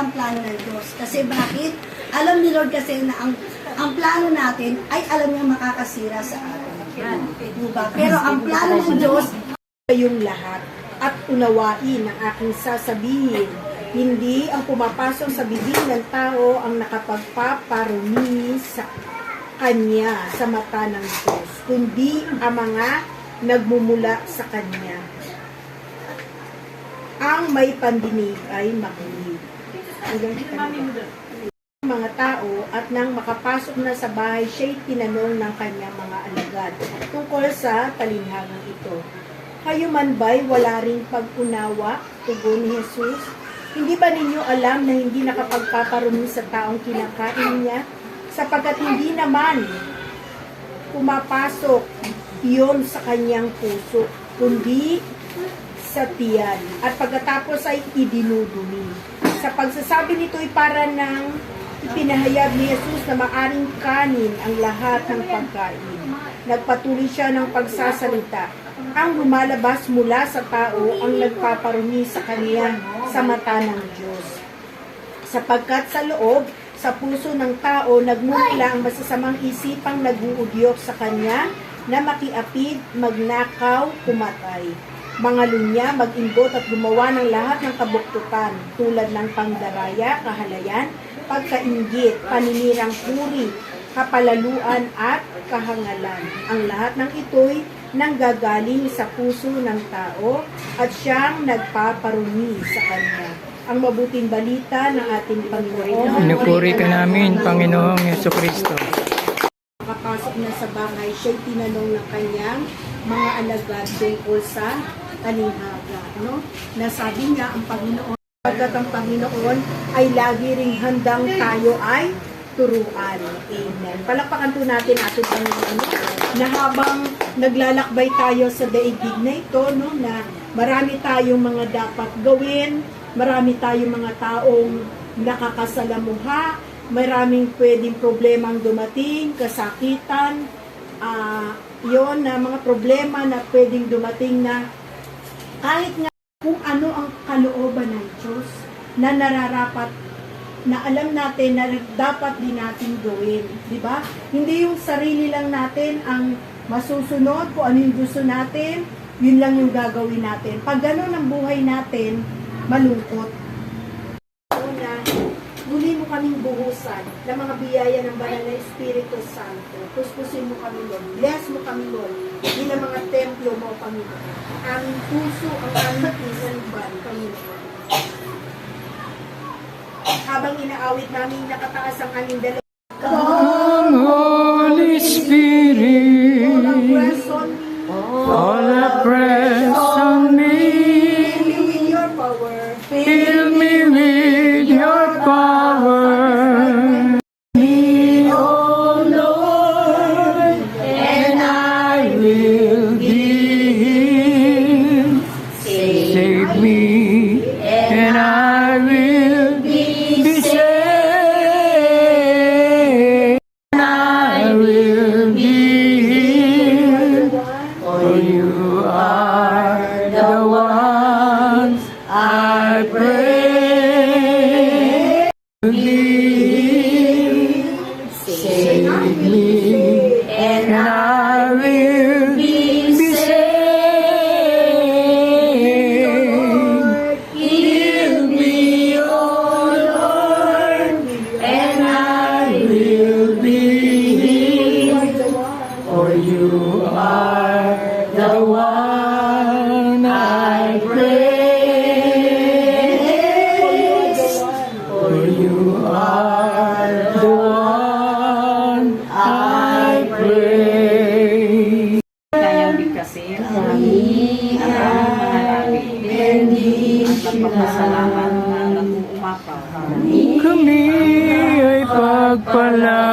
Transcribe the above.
ang plano ng Diyos. Kasi bakit? Alam ni Lord kasi na ang plano natin ay alam niya makakasira sa atin. Diba? Pero ang plano ng Diyos, kayong lahat at unawain ang aking sasabihin. Hindi ang pumapasok sa bibig ng tao ang nakapagpaparumi sa kanya sa mata ng Diyos, kundi ang mga nagmumula sa kanya. Ang may pandinig ay makinig. Mga tao at nang makapasok na sa bahay, siya'y tinanong ng kanyang mga alagad tungkol sa talinhagang ito. Kayo man ba'y wala ring pag-unawa? Tugon ni Jesus. Hindi ba ninyo alam na hindi nakapagpaparumi sa taong kinakain niya? Sapagkat hindi naman pumapasok iyon sa kanyang puso, kundi sa tiyan, at pagkatapos ay idinudumi. Sa pagsasabi nito ay para nang ipinahayag ni Jesus na maaring kanin ang lahat ng pagkain. Nagpatuloy siya ng pagsasalita. Ang lumalabas mula sa tao ang nagpaparumi sa kanya sa mata ng Diyos. Sapagkat sa loob, sa puso ng tao, nagmumula ang masasamang isipang nag-uudyok sa kanya na makiapid, magnakaw, kumatay, mangalunya, mag-imbot at gumawa ng lahat ng kabuktutan tulad ng pangdaraya, kahalayan, pagkainggit, paninirang puri, kapalaluan at kahangalan. Ang lahat ng ito'y nanggagaling sa puso ng tao at siyang nagpaparumi sa kanya. Ang mabuting balita ng ating Panginoon. Pinupuri ka namin, Panginoong Jesucristo. Makapasok na sa bahay, siya'y tinanong ng kanyang mga alagad tungkol sa talinghaga. No? Nasabi niya ang Panginoon, pagkat ang Panginoon ay lagi ring handang tayo ay turuan. Amen. Palakpakan po natin ating Panginoon na habang naglalakbay tayo sa daigdig na ito, no, na marami tayong mga dapat gawin, marami tayong mga taong nakakasalamuha, maraming pwedeng problemang dumating, kasakitan, yon na mga problema na pwedeng dumating na kahit nga kung ano ang kalooban ng Diyos na nararapat na alam natin na dapat din natin gawin, di ba? Hindi yung sarili lang natin ang masusunod, kung ano yung gusto natin, yun lang yung gagawin natin. Pag gano'n ang buhay natin, malungkot. Una, muli mo kaming buhusan ng mga biyaya ng banal na Espiritu Santo. Puspusin mo kami, Lord. Bless mo kami, Lord. Bilang mga templo mo, Panginoon. Aming puso, ang aming isanban, Panginoon. Habang inaawit namin nakataas ang aming dalawa. Come, Holy Spirit, fall afresh on me. Fill me with your power. Me, oh Lord, and I will give. Save me, and I will be saved. I will give, for you are the ones I pray. Give, save me, and I will be saved. Heal me, oh Lord, and I will be healed. For you are the one I praise. For you are the one I praise. Kayang bigkasin ang manalangin at magpapasalamat na nag-uumapaw. Kami ay pagpala